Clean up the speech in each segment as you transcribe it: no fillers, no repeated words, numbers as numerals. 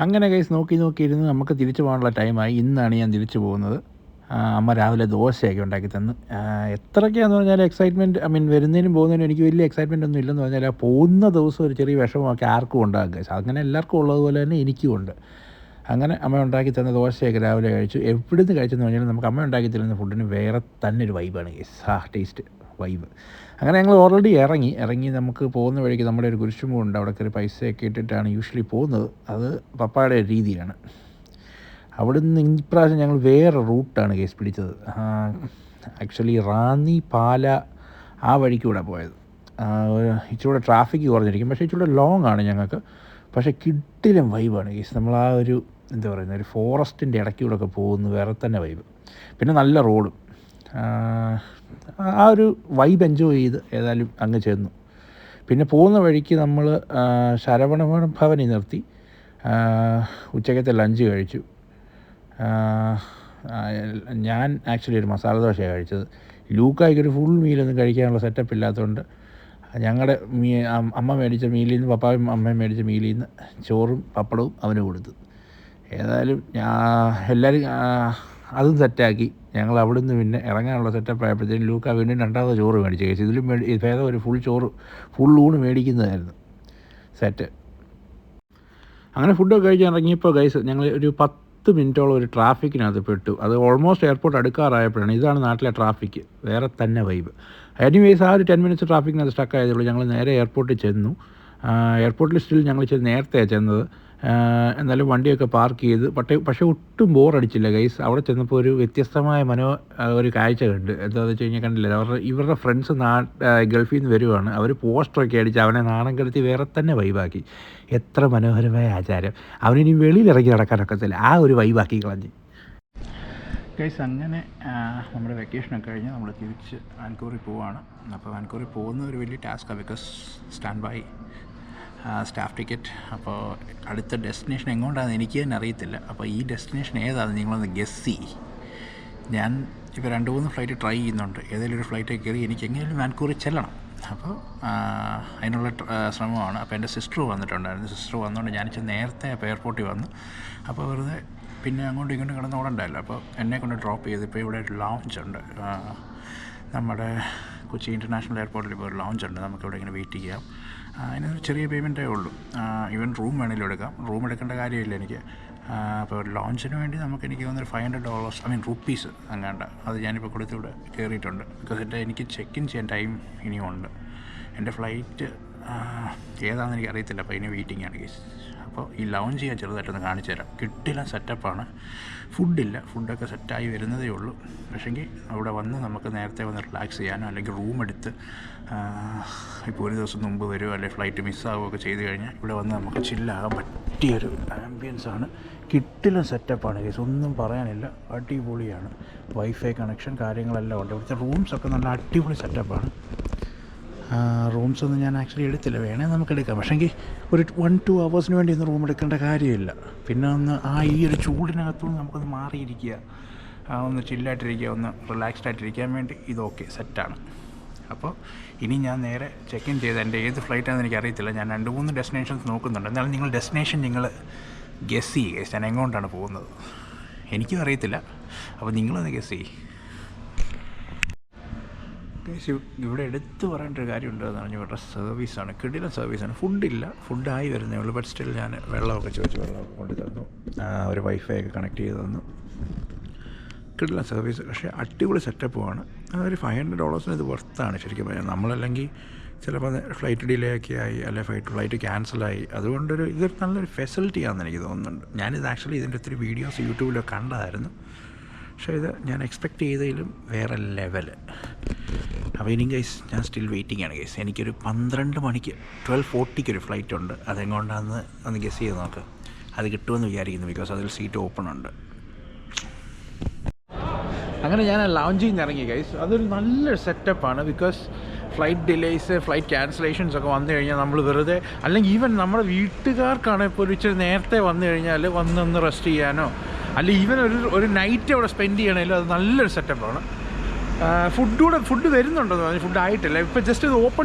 അങ്ങനെ ഗൈസ് നോക്കിയിരുന്ന് നമുക്ക് തിരിച്ചു പോകാനുള്ള ടൈമായി. ഇന്നാണ് ഞാൻ തിരിച്ചു പോകുന്നത്. അമ്മ രാവിലെ ദോശയൊക്കെ ഉണ്ടാക്കി തന്നു. എത്രയൊക്കെയാണെന്ന് പറഞ്ഞാൽ എക്സൈറ്റ്മെൻറ്റ്, വരുന്നതിനും പോകുന്നതിനും എനിക്ക് വലിയ എക്സൈറ്റ്മെൻ്റ് ഒന്നും ഇല്ലെന്ന് പറഞ്ഞാൽ ആ പോകുന്ന ദിവസം ഒരു ചെറിയ വിഷമമൊക്കെ ആർക്കും ഉണ്ടാകും ഗൈസ്. അങ്ങനെ എല്ലാവർക്കും ഉള്ളതുപോലെ തന്നെ എനിക്കും ഉണ്ട്. അങ്ങനെ അമ്മ ഉണ്ടാക്കി തന്ന ദോശയൊക്കെ രാവിലെ കഴിച്ചു. എവിടുന്ന് കഴിച്ചെന്ന് പറഞ്ഞാൽ നമുക്ക് അമ്മ ഉണ്ടാക്കി തരുന്ന ഫുഡിന് വേറെ തന്നെ ഒരു വൈബാണ് ഗൈസ്. Taste vibe. അങ്ങനെ ഞങ്ങൾ ഓൾറെഡി ഇറങ്ങി നമുക്ക് പോകുന്ന വഴിക്ക് നമ്മുടെ ഒരു കുരിശുമുണ്ട്. അവിടെ കയറി പൈസയൊക്കെ ഇട്ടിട്ടാണ് യൂഷ്വലി പോകുന്നത്. അത് പപ്പായുടെ രീതിയാണ്. അവിടുന്ന് ഇപ്രാവശ്യം ഞങ്ങൾ വേറെ റൂട്ടാണ് കേസ് പിടിച്ചത്. ആക്ച്വലി റാന്നി പാല ആ വഴിക്കൂടെ പോയത്. ഇച്ചിരൂടെ ട്രാഫിക്ക് കുറഞ്ഞിരിക്കും, പക്ഷേ ഇച്ചിരൂടെ ലോങ് ആണ് ഞങ്ങൾക്ക്. പക്ഷേ കിടിലം വൈബാണ് കേസ്. നമ്മൾ ആ ഒരു എന്താ പറയുന്നത്, ഒരു ഫോറസ്റ്റിൻ്റെ ഇടയ്ക്കൂടെ ഒക്കെ പോകുന്നു, വേറെ തന്നെ വൈബ്. പിന്നെ നല്ല റോഡും. ആ ഒരു വൈബ് എൻജോയ് ചെയ്ത് ഏതായാലും അങ്ങ് ചെന്നു. പിന്നെ പോകുന്ന വഴിക്ക് നമ്മൾ ശരവണ ഭവനിൽ നിർത്തി ഉച്ചക്കത്തെ ലഞ്ച് കഴിച്ചു. ഞാൻ ആക്ച്വലി ഒരു മസാല ദോശയാണ് കഴിച്ചത്. ലൂക്കായ്ക്കൊരു ഫുൾ മീലൊന്നും കഴിക്കാനുള്ള സെറ്റപ്പ് ഇല്ലാത്തതുകൊണ്ട് ഞങ്ങളുടെ അമ്മ മേടിച്ച മീലിൽ നിന്ന്, പപ്പായും അമ്മയും മേടിച്ച മീലിൽ നിന്ന് ചോറും പപ്പടവും അവന് കൊടുത്തു. ഏതായാലും എല്ലാവരും അതും സെറ്റാക്കി. ഞങ്ങൾ അവിടെ നിന്ന് പിന്നെ ഇറങ്ങാനുള്ള സെറ്റപ്പ് ആയപ്പോഴത്തേക്കും ലൂക്ക വീണ്ടും രണ്ടാമത് ചോറ് മേടിച്ച് കഴിച്ചു. ഇതിലും ഭേദം ഒരു ഫുൾ ഊണ് മേടിക്കുന്നതായിരുന്നു സെറ്റ്. അങ്ങനെ ഫുഡൊക്കെ കഴിച്ച് ഇറങ്ങിയപ്പോൾ ഗൈസ് ഞങ്ങൾ ഒരു 10 മിനിറ്റോളം ഒരു ട്രാഫിക്കിനകത്ത് പെട്ടു. അത് ഓൾമോസ്റ്റ് എയർപോർട്ട് അടുക്കാറായപ്പോഴാണ്. ഇതാണ് നാട്ടിലെ ട്രാഫിക്ക്, വേറെ തന്നെ വൈബ്. എനിവേസ് ആ ഒരു 10 മിനിറ്റ്സ് ട്രാഫിക്കിനകത്ത് സ്റ്റക്ക് ആയതേ ഉള്ളൂ. ഞങ്ങൾ നേരെ എയർപോർട്ടിൽ ചെന്നു. എയർപോർട്ടിൽ സ്റ്റിൽ ഞങ്ങൾ നേരത്തെയാണ് ചെന്നത്. എന്നാലും വണ്ടിയൊക്കെ പാർക്ക് ചെയ്ത്. പക്ഷേ ഒട്ടും ബോറടിച്ചില്ല ഗൈസ്. അവിടെ ചെന്നപ്പോൾ ഒരു വ്യത്യസ്തമായ ഒരു കാഴ്ച കണ്ട്. എന്താണെന്ന് വെച്ച് കഴിഞ്ഞാൽ കണ്ടില്ല, ഇവരുടെ ഫ്രണ്ട്സ് ഗൾഫിൽ നിന്ന് വരുവാണ്. അവർ പോസ്റ്ററൊക്കെ അടിച്ച് അവനെ നാണം കെടുത്തി വേറെ തന്നെ വൈബാക്കി. എത്ര മനോഹരമായ ആചാരം. അവനിനി വെളിയിലിറങ്ങി നടക്കാനൊക്കത്തില്ല, ആ ഒരു വൈബാക്കി കളഞ്ഞ് ഗൈസ്. അങ്ങനെ നമ്മുടെ വെക്കേഷനൊക്കെ കഴിഞ്ഞ് നമ്മൾ തിരിച്ച് വാൻകൂവറിൽ പോവുകയാണ്. അപ്പോൾ വാൻകൂവറിൽ പോകുന്ന ഒരു വലിയ ടാസ്ക്കാണ്, because standby staff ticket. അപ്പോൾ അടുത്ത ഡെസ്റ്റിനേഷൻ എങ്ങോട്ടാണെന്ന് എനിക്ക് തന്നെ അറിയത്തില്ല. അപ്പോൾ ഈ ഡെസ്റ്റിനേഷൻ ഏതാണെന്ന് നിങ്ങളൊന്ന് ഗെസ് ചെയ്യ്. ഞാൻ ഇപ്പോൾ 2-3 ഫ്ലൈറ്റ് ട്രൈ ചെയ്യുന്നുണ്ട്. ഏതെങ്കിലും ഒരു ഫ്ലൈറ്റിൽ കയറി എനിക്ക് എങ്ങനെയും വാൻകൂവറിൽ ചെല്ലണം. അപ്പോൾ അതിനുള്ള ശ്രമമാണ്. അപ്പോൾ എൻ്റെ സിസ്റ്റർ വന്നിട്ടുണ്ടായിരുന്നു. സിസ്റ്റർ വന്നുകൊണ്ട് ഞാനിച്ച് നേരത്തെ അപ്പോൾ എയർപോർട്ടിൽ വന്നു. അപ്പോൾ വെറുതെ പിന്നെ അങ്ങോട്ടും ഇങ്ങോട്ടും കിടന്ന് ഓടണ്ടല്ലോ. അപ്പോൾ എന്നെ കൊണ്ട് ഡ്രോപ്പ് ചെയ്ത് ഇപ്പോൾ ഇവിടെ ഒരു ലോഞ്ച് ഉണ്ട്. നമ്മുടെ കൊച്ചി ഇൻ്റർനാഷണൽ എയർപോർട്ടിൽ ഇപ്പോൾ ഒരു ലോഞ്ച് ഉണ്ട്. നമുക്കിവിടെ ഇങ്ങനെ വെയിറ്റ് ചെയ്യാം. അതിനൊരു ചെറിയ പേയ്മെൻറ്റേ ഉള്ളൂ. ഈവൻ റൂം വേണമെങ്കിലും എടുക്കാം. റൂം എടുക്കേണ്ട കാര്യമില്ല എനിക്ക്. അപ്പോൾ ലോഞ്ചിന് വേണ്ടി എനിക്ക് തോന്നുന്നൊരു $500 റുപ്പീസ് അങ്ങാണ്ട അത് ഞാനിപ്പോൾ കൊടുത്തിവിടെ കയറിയിട്ടുണ്ട്. ബിക്കോസ് എനിക്ക് ചെക്ക് ഇൻ ചെയ്യാൻ ടൈം ഇനിയുമുണ്ട്. എൻ്റെ ഫ്ലൈറ്റ് ഏതാണെന്ന് എനിക്ക് അറിയത്തില്ല. അപ്പോൾ ഇനി വെയിറ്റിംഗ് ആണ് കേസ്. അപ്പോൾ ഈ ലൗഞ്ച് ഞാൻ ചെറുതായിട്ടൊന്ന് കാണിച്ചു തരാം. കിട്ടില്ല സെറ്റപ്പാണ്. ഫുഡൊക്കെ സെറ്റായി വരുന്നതേ ഉള്ളൂ. പക്ഷേങ്കിൽ അവിടെ വന്ന് നമുക്ക് നേരത്തെ വന്ന് റിലാക്സ് ചെയ്യാനോ അല്ലെങ്കിൽ റൂം എടുത്ത് ഇപ്പോൾ ഒരു ദിവസം മുമ്പ് വരുമോ അല്ലെങ്കിൽ ഫ്ലൈറ്റ് മിസ്സാവുകയൊക്കെ ചെയ്ത് കഴിഞ്ഞാൽ ഇവിടെ വന്ന് നമുക്ക് ചില്ലാകാൻ പറ്റിയൊരു ആംബിയൻസാണ്. കിട്ടില്ല സെറ്റപ്പാണ് കേസ്, ഒന്നും പറയാനില്ല. അടിപൊളിയാണ്. വൈഫൈ കണക്ഷൻ കാര്യങ്ങളെല്ലാം ഉണ്ട്. ഇവിടുത്തെ റൂംസൊക്കെ നല്ല അടിപൊളി സെറ്റപ്പാണ്. റൂംസൊന്നും ഞാൻ ആക്ച്വലി എടുത്തില്ല. വേണേൽ നമുക്ക് എടുക്കാം. പക്ഷേങ്കിൽ ഒരു 1-2 hours വേണ്ടി ഒന്നും റൂം എടുക്കേണ്ട കാര്യമില്ല. പിന്നെ ഈ ഒരു ചൂടിനകത്തുനിന്ന് നമുക്കൊന്ന് മാറിയിരിക്കുക, ഒന്ന് ചില്ലായിട്ടിരിക്കുക, ഒന്ന് റിലാക്സ്ഡ് ആയിട്ടിരിക്കാൻ വേണ്ടി ഇതൊക്കെ സെറ്റാണ്. അപ്പോൾ ഇനി ഞാൻ നേരെ ചെക്ക് ഇൻ ചെയ്ത് എൻ്റെ ഏത് ഫ്ലൈറ്റാണെന്ന് എനിക്കറിയത്തില്ല. ഞാൻ 2-3 ഡെസ്റ്റിനേഷൻസ് നോക്കുന്നുണ്ട്. എന്നാലും നിങ്ങൾ ഡെസ്റ്റിനേഷൻ ഗെസ് ചെയ്യുക. ഞാൻ എങ്ങോട്ടാണ് പോകുന്നത് എനിക്കും അറിയത്തില്ല. അപ്പോൾ നിങ്ങളൊന്ന് ഗെസ് ചെയ്യ്. ഇവിടെ എടുത്തു പറയേണ്ട ഒരു കാര്യം ഉണ്ടെന്ന് പറഞ്ഞാൽ ഇവരുടെ സർവീസാണ്. കിടിലൻ സർവീസാണ്. ഫുഡായി വരുന്നേ ഉള്ളൂ. ബട്ട് സ്റ്റിൽ ഞാൻ വെള്ളമൊക്കെ ചോദിച്ചു വെള്ളമൊക്കെ കൊണ്ട് തന്നു. ഒരു വൈഫൈ ഒക്കെ കണക്ട് ചെയ്ത് തന്നു. കിടിലൻ സർവീസ്. പക്ഷേ അടിപൊളി സെറ്റപ്പുമാണ്. ഒരു $500 ഇത് വർത്താണ് ശരിക്കും പറഞ്ഞാൽ. നമ്മളല്ലെങ്കിൽ ചിലപ്പോൾ ഫ്ലൈറ്റ് ഡിലേ ഒക്കെ ആയി, അല്ലെങ്കിൽ ഫ്ലൈറ്റ് ക്യാൻസലായി. അതുകൊണ്ടൊരു ഇതൊരു നല്ലൊരു ഫെസിലിറ്റി ആണെന്ന് എനിക്ക് തോന്നുന്നുണ്ട്. ഞാനിത് ആക്ച്വലി ഇതിൻ്റെ ഒത്തിരി വീഡിയോസ് യൂട്യൂബിലൊക്കെ കണ്ടതായിരുന്നു. പക്ഷേ ഇത് ഞാൻ എക്സ്പെക്റ്റ് ചെയ്തതിലും വേറെ ലെവൽ. അപ്പോൾ ഇനി ഗൈസ് ഞാൻ സ്റ്റിൽ വെയിറ്റിംഗ് ആണ് ഗൈസ്. എനിക്കൊരു 12 മണിക്ക് 12:40 ഒരു ഫ്ലൈറ്റ് ഉണ്ട്. അതെങ്ങോട്ടാണെന്ന് ഒന്ന് ഗെസ് ചെയ്ത് നോക്ക്. അത് കിട്ടുമെന്ന് വിചാരിക്കുന്നു, ബിക്കോസ് അതിൽ സീറ്റ് ഓപ്പൺ ഉണ്ട്. അങ്ങനെ ഞാൻ ലൗഞ്ചിൽ നിന്ന് ഇറങ്ങി ഗൈസ്. അതൊരു നല്ലൊരു സെറ്റപ്പാണ്. Because flight delays, flight cancellations ഒക്കെ വന്നു കഴിഞ്ഞാൽ നമ്മൾ വെറുതെ, അല്ലെങ്കിൽ ഈവൻ നമ്മുടെ വീട്ടുകാർക്കാണെങ്കിൽ ഇപ്പോൾ ഒരു ഇച്ചിരി നേരത്തെ വന്നു കഴിഞ്ഞാൽ വന്നൊന്ന് റെസ്റ്റ് ചെയ്യാനോ അല്ലെങ്കിൽ ഈവൻ ഒരു നൈറ്റ് അവിടെ സ്പെൻഡ് ചെയ്യണമെങ്കിലും അത് നല്ലൊരു സെറ്റപ്പാണ്. ഫുഡ് വരുന്നുണ്ടെന്ന് പറഞ്ഞു. ഫുഡ് ആയിട്ടില്ല. ഇപ്പോൾ ജസ്റ്റ് ഇത്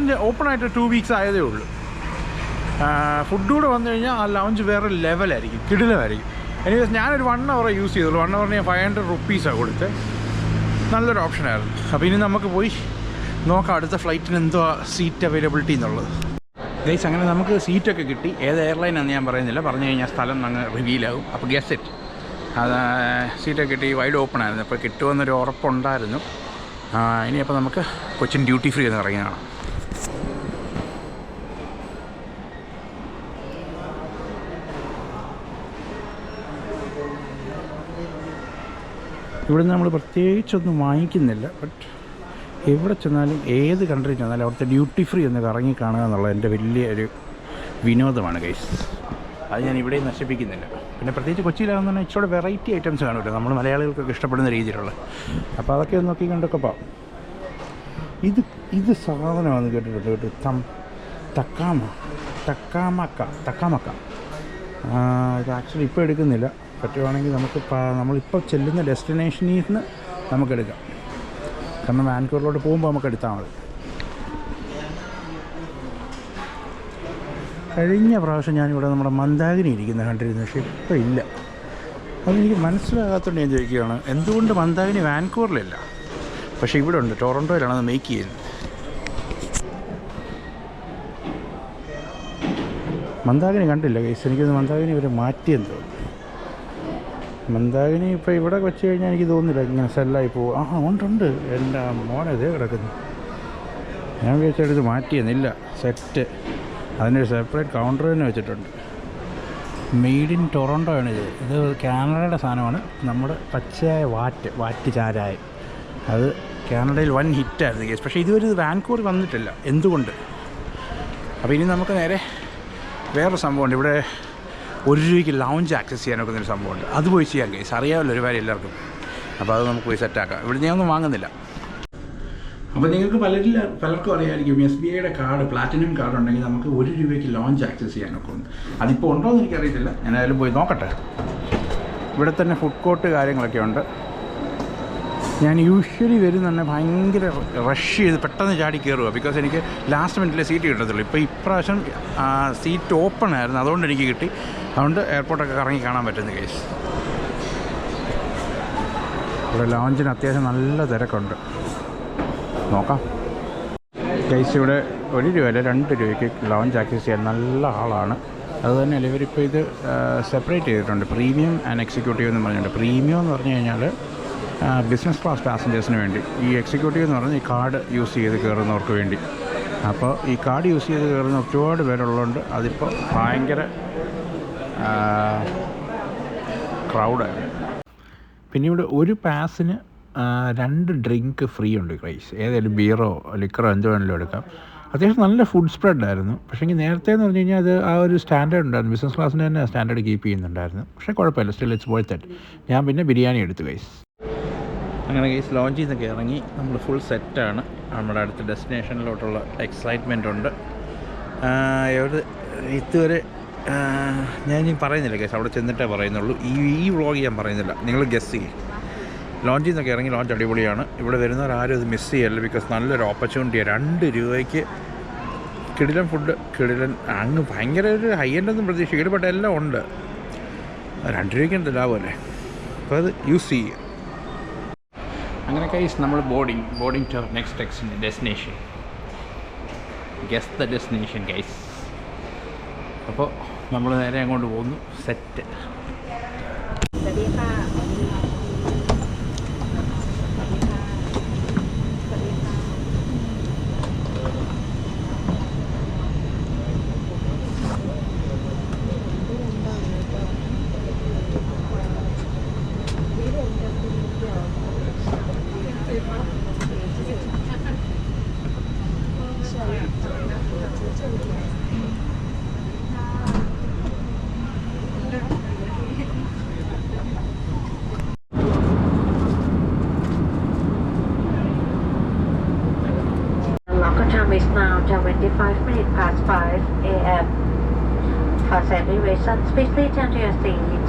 ഓപ്പൺ ആയിട്ട് 2 weeks ആയതേ ഉള്ളൂ. ഫുഡ് കൂടെ വന്നു കഴിഞ്ഞാൽ ആ ലൗഞ്ച് വേറെ ലെവലായിരിക്കും, കിടിലമായിരിക്കും. എനിവേസ് ഞാനൊരു 1 hour യൂസ് ചെയ്തുള്ളൂ. 1 hour ഞാൻ 500 rupees കൊടുത്ത്. നല്ലൊരു ഓപ്ഷനായിരുന്നു. അപ്പോൾ ഇനി നമുക്ക് പോയി നോക്കാം അടുത്ത ഫ്ലൈറ്റിന് എന്തോ സീറ്റ് അവൈലബിലിറ്റി എന്നുള്ളത്. ഗൈസ്, അങ്ങനെ നമുക്ക് സീറ്റൊക്കെ കിട്ടി. ഏത് എയർലൈനാണെന്ന് ഞാൻ പറയുന്നില്ല, പറഞ്ഞു കഴിഞ്ഞാൽ സ്ഥലം അങ്ങ് റിവീലാകും. അപ്പോൾ ഗെസ് ഇറ്റ്. അത് സീറ്റൊക്കെ കിട്ടി, വൈഡ് ഓപ്പൺ ആയിരുന്നു. അപ്പോൾ കിട്ടുമെന്നൊരു ഉറപ്പുണ്ടായിരുന്നു. ഇനിയപ്പോൾ നമുക്ക് കൊച്ചിൻ ഡ്യൂട്ടി ഫ്രീ എന്ന് ഇറങ്ങി കാണാം. ഇവിടുന്ന് നമ്മൾ പ്രത്യേകിച്ചൊന്നും വാങ്ങിക്കുന്നില്ല. ബട്ട് എവിടെ ചെന്നാലും ഏത് കൺട്രി ചെന്നാലും അവിടുത്തെ ഡ്യൂട്ടി ഫ്രീ ഒന്ന് കറങ്ങി കാണുക എന്നുള്ളത് എൻ്റെ വലിയൊരു വിനോദമാണ് ഗൈസ്. അത് ഞാൻ ഇവിടെയും നശിപ്പിക്കുന്നില്ല. പിന്നെ പ്രത്യേകിച്ച് കൊച്ചിയിലാണെന്ന് പറഞ്ഞാൽ ഇച്ചിരി വെറൈറ്റി ഐറ്റംസ് കാണുമല്ലോ, നമ്മൾ മലയാളികൾക്കൊക്കെ ഇഷ്ടപ്പെടുന്ന രീതിയിലുള്ള. അപ്പോൾ അതൊക്കെ ഒന്ന് നോക്കി കണ്ടൊക്കെ പോകാം. ഇത് സാധനമാണെന്ന് കേട്ടിട്ടുണ്ട് കേട്ടോ. തക്കാമക്ക. ഇത് ആക്ച്വലി ഇപ്പോൾ എടുക്കുന്നില്ല. പറ്റുവാണെങ്കിൽ നമുക്ക് നമ്മളിപ്പോൾ ചെല്ലുന്ന ഡെസ്റ്റിനേഷനിൽ നിന്ന് നമുക്കെടുക്കാം. കാരണം വാൻകൂവറിലോട്ട് പോകുമ്പോൾ നമുക്ക് എടുത്താൽ മതി. കഴിഞ്ഞ പ്രാവശ്യം ഞാനിവിടെ നമ്മുടെ മന്ദാകിനി ഇരിക്കുന്ന കണ്ടിരുന്നു, പക്ഷേ ഇപ്പോൾ ഇല്ല. അതെനിക്ക് മനസ്സിലാകാത്തതുകൊണ്ട് ഞാൻ ചോദിക്കുകയാണ്, എന്തുകൊണ്ട് മന്ദാകിനി വാൻകൂവറിലില്ല? പക്ഷേ ഇവിടെ ഉണ്ട്, ടൊറൻറ്റോയിലാണ് അത് മേക്ക് ചെയ്യുന്നത്. മന്ദാകിനി കണ്ടില്ല ഗൈസ്. എനിക്കൊന്ന് മന്ദാകിനി ഇവർ മാറ്റിയെന്ന് തോന്നുന്നു. മന്ദാകിനി ഇപ്പോൾ ഇവിടെ വെച്ച് കഴിഞ്ഞാൽ എനിക്ക് തോന്നുന്നില്ല ഇങ്ങനെ സെല്ലായി പോകും. ഉണ്ട് എൻ്റെ മോനെ ഇതേ കിടക്കുന്നു. ഞാൻ വിചാരിച്ചെടുത്ത് മാറ്റിയെന്നില്ല, സെറ്റ്. അതിനൊരു സെപ്പറേറ്റ് കൗണ്ടർ തന്നെ വെച്ചിട്ടുണ്ട്. മെയ്ഡ് ഇൻ ടൊറൻറ്റോ ആണിത്. ഇത് കാനഡയുടെ സാധനമാണ്. നമ്മുടെ പച്ചയായ വാറ്റ് ചാരായ അത് കാനഡയിൽ വൻ ഹിറ്റായിരുന്നു കേസ്. പക്ഷേ ഇതുവരെ ഇത് വാൻകൂവർ വന്നിട്ടില്ല. എന്തുകൊണ്ട്? അപ്പോൾ ഇനി നമുക്ക് നേരെ വേറൊരു സംഭവമുണ്ട്. ഇവിടെ $1 ലൗഞ്ച് ആക്സസ് ചെയ്യാനൊക്കെ ഒരു സംഭവമുണ്ട്. അത് പോയി ചെയ്യാം കേസ്. അറിയാമല്ലോ ഒരു കാര്യം എല്ലാവർക്കും. അപ്പോൾ അത് നമുക്ക് പോയി സെറ്റാക്കാം. ഇവിടെ ഞാനൊന്നും വാങ്ങുന്നില്ല. അപ്പോൾ നിങ്ങൾക്ക് പലർക്കും അറിയാമായിരിക്കും, SBIയുടെ കാർഡ്, പ്ലാറ്റിനം കാർഡ് ഉണ്ടെങ്കിൽ നമുക്ക് $1 ലോഞ്ച് ആക്സസ് ചെയ്യാനൊക്കെ ഉണ്ട്. അതിപ്പോൾ ഉണ്ടോ എന്ന് എനിക്കറിയത്തില്ല. ഞാനായാലും പോയി നോക്കട്ടെ. ഇവിടെ തന്നെ ഫുഡ് കോർട്ട് കാര്യങ്ങളൊക്കെ ഉണ്ട്. ഞാൻ യൂഷ്വലി വരും തന്നെ ഭയങ്കര റഷ് ചെയ്ത് പെട്ടെന്ന് ചാടി കയറുക. ബിക്കോസ് എനിക്ക് ലാസ്റ്റ് മിനിറ്റിലെ സീറ്റ് കിട്ടത്തുള്ളൂ. ഇപ്പോൾ ഇപ്രാവശ്യം സീറ്റ് ഓപ്പൺ ആയിരുന്നു, അതുകൊണ്ട് എനിക്ക് കിട്ടി. അതുകൊണ്ട് എയർപോർട്ടൊക്കെ കറങ്ങി കാണാൻ പറ്റുന്ന കേസ്. ഇവിടെ ലോഞ്ചിന് അത്യാവശ്യം നല്ല തിരക്കുണ്ട്. നോക്കാം കേസ്. ഇവിടെ $1 $2 ലോഞ്ച് ആക്സസ് ചെയ്യാൻ നല്ല ആളാണ്. അതുതന്നെയല്ല ഇവരിപ്പോൾ ഇത് സെപ്പറേറ്റ് ചെയ്തിട്ടുണ്ട്, പ്രീമിയം ആൻഡ് എക്സിക്യൂട്ടീവ് എന്ന് പറഞ്ഞിട്ടുണ്ട്. പ്രീമിയം എന്ന് പറഞ്ഞു കഴിഞ്ഞാൽ ബിസിനസ് ക്ലാസ് പാസഞ്ചേഴ്സിന് വേണ്ടി. ഈ എക്സിക്യൂട്ടീവ് എന്ന് പറഞ്ഞാൽ ഈ കാർഡ് യൂസ് ചെയ്ത് കയറുന്നവർക്ക് വേണ്ടി. അപ്പോൾ ഈ കാർഡ് യൂസ് ചെയ്ത് കയറുന്ന ഒരുപാട് പേരുള്ളതുകൊണ്ട് അതിപ്പോൾ ഭയങ്കര ക്രൗഡാണ്. പിന്നെ ഇവിടെ ഒരു പാസിന് 2 ഡ്രിങ്ക് ഫ്രീ ഉണ്ട് ഗൈസ്. ഏതായാലും ബിയറോ ലിക്കറോ എന്ത് വേണമെങ്കിലും എടുക്കാം. അത്യാവശ്യം നല്ല ഫുഡ് സ്പ്രെഡായിരുന്നു. പക്ഷേ നേരത്തെ എന്ന് പറഞ്ഞു കഴിഞ്ഞാൽ അത് ആ ഒരു സ്റ്റാൻഡേർഡ് ഉണ്ടായിരുന്നു. ബിസിനസ് ക്ലാസ്സിന് തന്നെ സ്റ്റാൻഡേർഡ് കീപ്പ് ചെയ്യുന്നുണ്ടായിരുന്നു. പക്ഷേ കുഴപ്പമില്ല, സ്റ്റിൽ ഇറ്റ്സ് വർത്ത് ഇറ്റ്. ഞാൻ പിന്നെ ബിരിയാണി എടുത്തു ഗൈസ്. അങ്ങനെ ഗൈസ് ലോഞ്ചിൽ നിന്നൊക്കെ ഇറങ്ങി നമ്മൾ ഫുൾ സെറ്റാണ്. നമ്മുടെ അടുത്ത ഡെസ്റ്റിനേഷനിലോട്ടുള്ള എക്സൈറ്റ്മെൻ്റ് ഉണ്ട്. ഇതുവരെ ഞാൻ ഇനി പറയുന്നില്ല ഗൈസ്, അവിടെ ചെന്നിട്ടേ പറയുന്നുള്ളൂ. ഈ വ്ളോഗ് ഞാൻ പറയുന്നില്ല, നിങ്ങൾ ഗസ് ചെയ്യും. ലോഞ്ചിൽ നിന്നൊക്കെ ഇറങ്ങി ലോഞ്ച് അടിപൊളിയാണ്. ഇവിടെ വരുന്നവരാരും ഇത് മിസ് ചെയ്യല്ല. ബിക്കോസ് നല്ലൊരു ഓപ്പർച്യൂണിറ്റിയാണ്. $2 കിടിലൻ ഫുഡ്, കിടിലൻ അങ്ങ് ഭയങ്കര ഒരു ഹൈ എൻഡൊന്നും പ്രതീക്ഷിക്കില്ല. ബട്ട് എല്ലാം ഉണ്ട്. $2 എന്ത് ലാഭമല്ലേ. അപ്പോൾ അത് യൂസ് ചെയ്യുക. അങ്ങനെ ഗൈസ് നമ്മൾ boarding to next destination. Guess the destination guys. അപ്പോൾ നമ്മൾ നേരെ അങ്ങോട്ട് പോകുന്നു. Set. Time is now 5:25 a.m. For safety reasons, please return to your seat,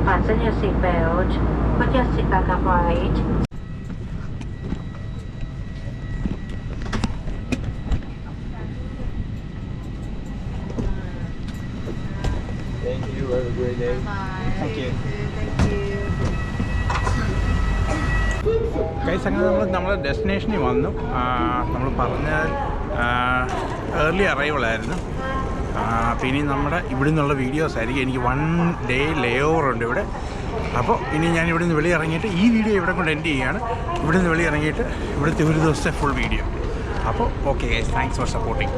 fasten your seatbelt, put your seat back upright. day. Bye. Thank you. Thank you. Guys, അങ്ങനെ നമ്മൾ ഡെസ്റ്റിനേഷനിൽ വന്നു. നമ്മൾ പറഞ്ഞാൽ ഏർലി അറൈവലായിരുന്നു. അപ്പോൾ ഇനി നമ്മുടെ ഇവിടെ നിന്നുള്ള വീഡിയോസ് ആയിരിക്കും. എനിക്ക് 1 day ലേ ഓവർ ഉണ്ട് ഇവിടെ. അപ്പോൾ ഇനി ഞാൻ ഇവിടെ നിന്ന് വെളി ഇറങ്ങിയിട്ട് ഈ വീഡിയോ ഇവിടെ കൊണ്ട് എൻഡ് ചെയ്യുകയാണ്. ഇവിടെ നിന്ന് വെളി ഇറങ്ങിയിട്ട് ഇവിടുത്തെ ഒരു ദിവസത്തെ ഫുൾ വീഡിയോ. അപ്പോൾ okay guys, thanks for supporting.